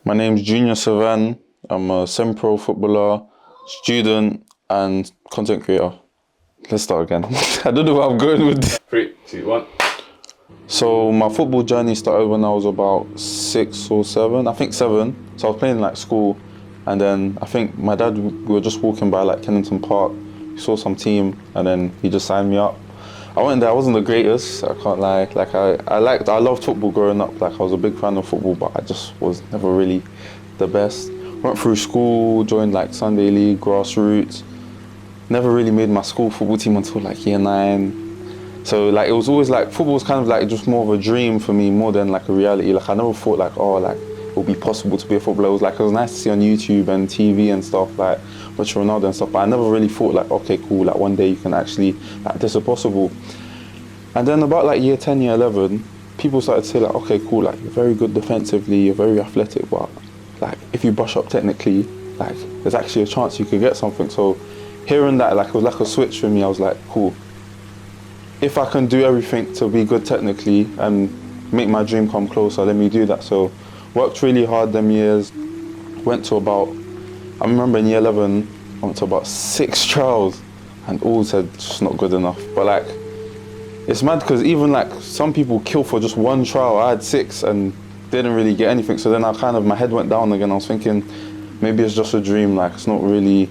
My name's Junior Savane. I'm a semi-pro footballer, student, and content creator. Let's start again. I don't know where I'm going with this. 3, 2, 1. So my football journey started when I was about 6 or 7. I think 7. So I was playing like school, and then I think my dad, we were just walking by like Kennington Park. He saw some team, and then he just signed me up. I went there. I wasn't the greatest. I can't lie. Like I loved football growing up. Like I was a big fan of football, but I just was never really the best. Went through school, joined like Sunday league, grassroots. Never really made my school football team until like year 9. So like it was always like football was kind of like just more of a dream for me more than like a reality. Like I never thought like it would be possible to be a footballer. It was nice to see on YouTube and TV and stuff like Richard Ronaldo and stuff, but I never really thought like, okay, cool, like one day you can actually, like this is possible. And then about like year 10, year 11, people started to say like, okay, cool, like you're very good defensively, you're very athletic, but like if you brush up technically, like there's actually a chance you could get something. So hearing that, like it was like a switch for me. I was like, cool, if I can do everything to be good technically and make my dream come closer, let me do that. So worked really hard them years, went to about, I remember in year 11, I went to about 6 trials and all said just not good enough. But like, it's mad because even like some people kill for just 1 trial. I had 6 and didn't really get anything. So then my head went down again. I was thinking maybe it's just a dream, like it's not really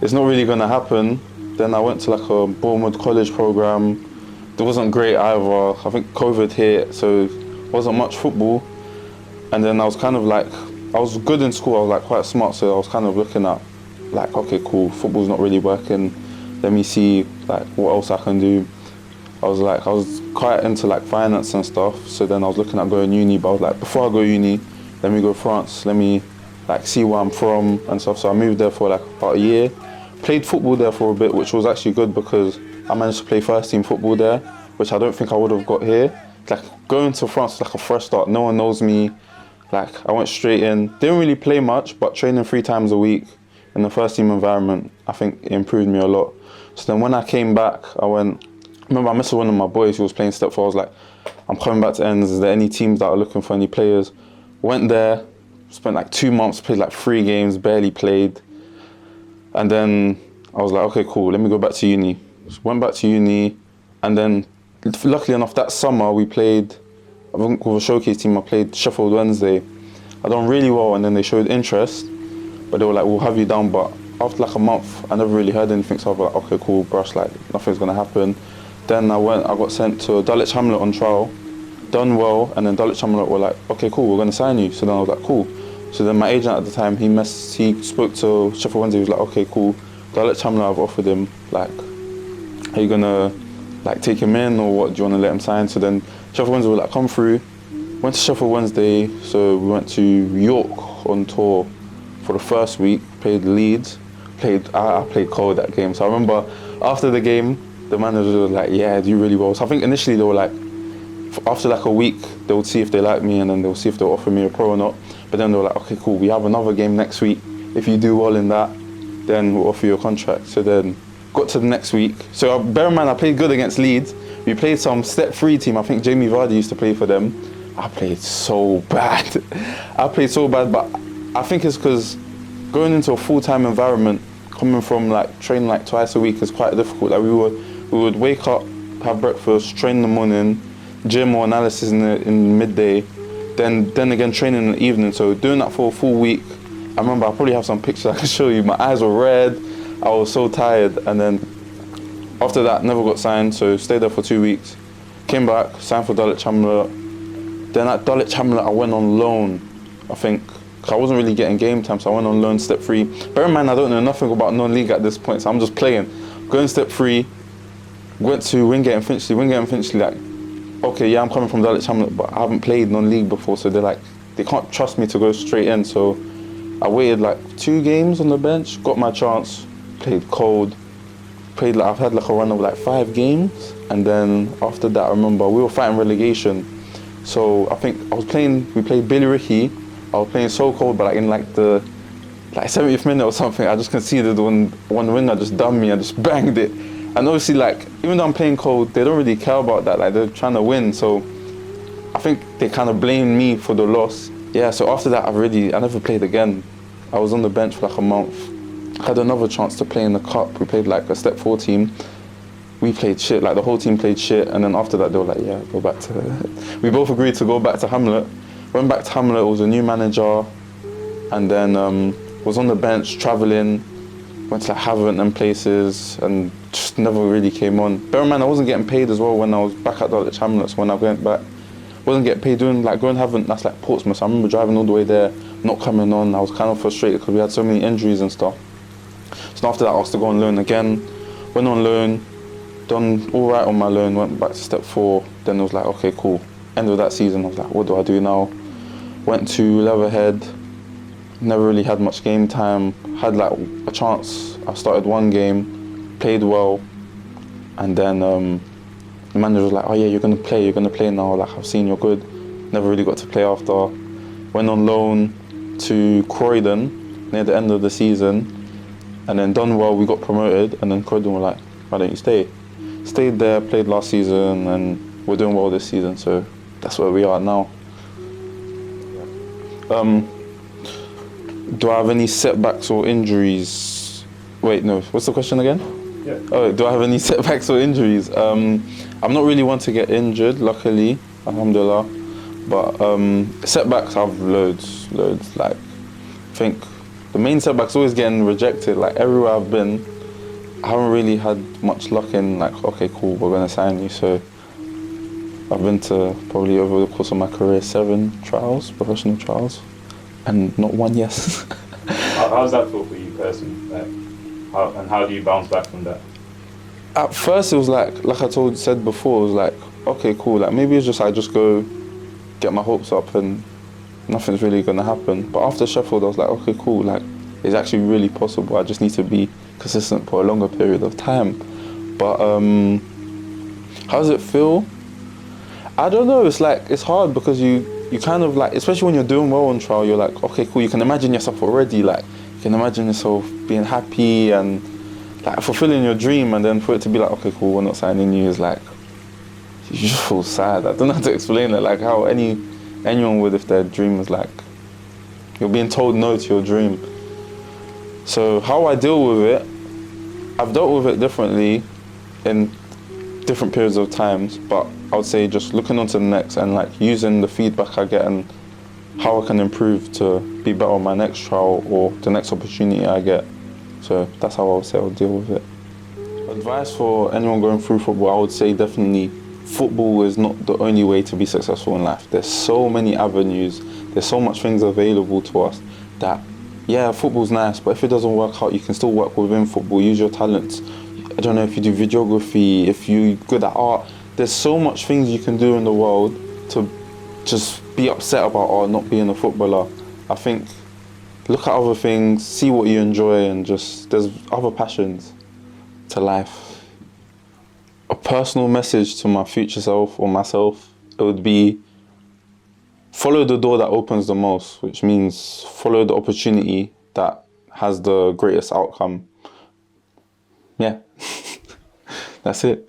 gonna happen. Then I went to like a Bournemouth college program. It wasn't great either. I think COVID hit, so it wasn't much football. And then I was kind of like, I was good in school, I was like quite smart, so I was kind of looking at like, okay, cool, football's not really working. Let me see like what else I can do. I was quite into like finance and stuff, so then I was looking at going uni, but I was like, before I go uni, let me go France, let me like see where I'm from and stuff. So I moved there for like about a year, played football there for a bit, which was actually good because I managed to play first team football there, which I don't think I would have got here. Like going to France was like a fresh start, no one knows me. Like I went straight in, didn't really play much, but training 3 times a week in the first team environment, I think it improved me a lot. So then when I came back, I remember I messaged one of my boys who was playing step 4, I was like, I'm coming back to ends, is there any teams that are looking for any players? Went there, spent like 2 months, played like 3 games, barely played. And then I was like, okay, cool, let me go back to uni. So went back to uni, and then luckily enough that summer we played, I think with a showcase team, I played Sheffield Wednesday. I done really well, and then they showed interest, but they were like, we'll have you down. But after like a month, I never really heard anything, so I was like, okay, cool, brush, like nothing's gonna happen. Then I got sent to Dulwich Hamlet on trial, done well, and then Dulwich Hamlet were like, okay, cool, we're gonna sign you. So then I was like, cool. So then my agent at the time, he spoke to Sheffield Wednesday, he was like, okay, cool, Dulwich Hamlet, I've offered him, like, are you gonna like take him in, or what, do you wanna let him sign? So then Sheffield Wednesday were like, come through. Went to Sheffield Wednesday, so we went to York on tour for the first week, played Leeds. I played cold that game. So I remember after the game, the manager was like, yeah, do really well. So I think initially they were like, after like a week, they would see if they like me, and then they'll see if they'll offer me a pro or not. But then they were like, okay, cool, we have another game next week. If you do well in that, then we'll offer you a contract. So then got to the next week. So bear in mind, I played good against Leeds. We played some step 3 team. I think Jamie Vardy used to play for them. I played so bad. But I think it's because going into a full-time environment, coming from like training like twice a week is quite difficult. Like we would wake up, have breakfast, train in the morning, gym or analysis in midday, then again training in the evening. So doing that for a full week, I remember I probably have some pictures I can show you. My eyes were red. I was so tired, and then after that, never got signed. So stayed there for 2 weeks. Came back, signed for Dulwich Hamlet. Then at Dulwich Hamlet, I went on loan, I think, because I wasn't really getting game time, so I went on loan step 3. Bear in mind, I don't know nothing about non-league at this point, so I'm just playing. Going step 3, went to Wingate and Finchley. Wingate and Finchley, like, okay, yeah, I'm coming from Dulwich Hamlet, but I haven't played non-league before, so they're like, they can't trust me to go straight in. So I waited like 2 games on the bench, got my chance, played cold. I've had like a run of like 5 games, and then after that, I remember we were fighting relegation. So I think we played Billy Ricky. I was playing so cold, but like in like the 70th minute or something, I just conceded one winger just done me and just banged it. And obviously, like, even though I'm playing cold, they don't really care about that. Like, they're trying to win. So I think they kind of blamed me for the loss. yeah, so after that, I never played again. I was on the bench for like a month. I had another chance to play in the cup. We played like a step 4 team. We played shit, like the whole team played shit. And then after that, they were like, yeah, go back to... We both agreed to go back to Hamlet. Went back to Hamlet, it was a new manager. And then was on the bench, traveling. Went to like Havant and places and just never really came on. Bear in mind, I wasn't getting paid as well when I was back at Dulwich Hamlets. When I went back, wasn't getting paid doing like going Havant, that's like Portsmouth. So I remember driving all the way there, not coming on. I was kind of frustrated because we had so many injuries and stuff. So after that, I asked to go on loan again. Went on loan, done all right on my loan, went back to step 4. Then it was like, okay, cool. End of that season, I was like, what do I do now? Went to Leatherhead. Never really had much game time. Had like a chance. I started one game, played well, and then the manager was like, "Oh yeah, you're gonna play now. Like I've seen you're good." Never really got to play after. Went on loan to Croydon near the end of the season, and then done well. We got promoted, and then Croydon were like, "Why don't you stay?" Stayed there, played last season, and we're doing well this season. So that's where we are now. Do I have any setbacks or injuries? Wait, no, what's the question again? Yeah. Oh, do I have any setbacks or injuries? I'm not really one to get injured, luckily, alhamdulillah. But setbacks, I've loads. Like, I think the main setback's always getting rejected. Like, everywhere I've been, I haven't really had much luck in, like, okay, cool, we're gonna sign you. So I've been to probably over the course of my career 7 trials, professional trials. And not one yes. How does that feel for you personally? Like, how do you bounce back from that? At first it was like I said before, it was like, okay, cool, like maybe it's just I just go get my hopes up and nothing's really gonna happen. But after Sheffield I was like, okay, cool, like it's actually really possible. I just need to be consistent for a longer period of time. But how does it feel? I don't know, it's like, it's hard because you kind of like, especially when you're doing well on trial, you're like, okay, cool, you can imagine yourself already, like, you can imagine yourself being happy and like fulfilling your dream, and then for it to be like, okay, cool, we're not signing you, is like, you just feel sad. I don't know how to explain it, like how anyone would if their dream is like, you're being told no to your dream. So how I deal with it, I've dealt with it differently in different periods of times, but I would say just looking on to the next and like using the feedback I get and how I can improve to be better on my next trial or the next opportunity I get. So that's how I would say I'll deal with it. Advice for anyone going through football, I would say definitely football is not the only way to be successful in life. There's so many avenues, there's so much things available to us that, yeah, football's nice, but if it doesn't work out, you can still work within football, use your talents. I don't know if you do videography, if you're good at art, there's so much things you can do in the world to just be upset about not being a footballer. I think look at other things, see what you enjoy, and just, there's other passions to life. A personal message to my future self or myself, it would be follow the door that opens the most, which means follow the opportunity that has the greatest outcome. Yeah, that's it.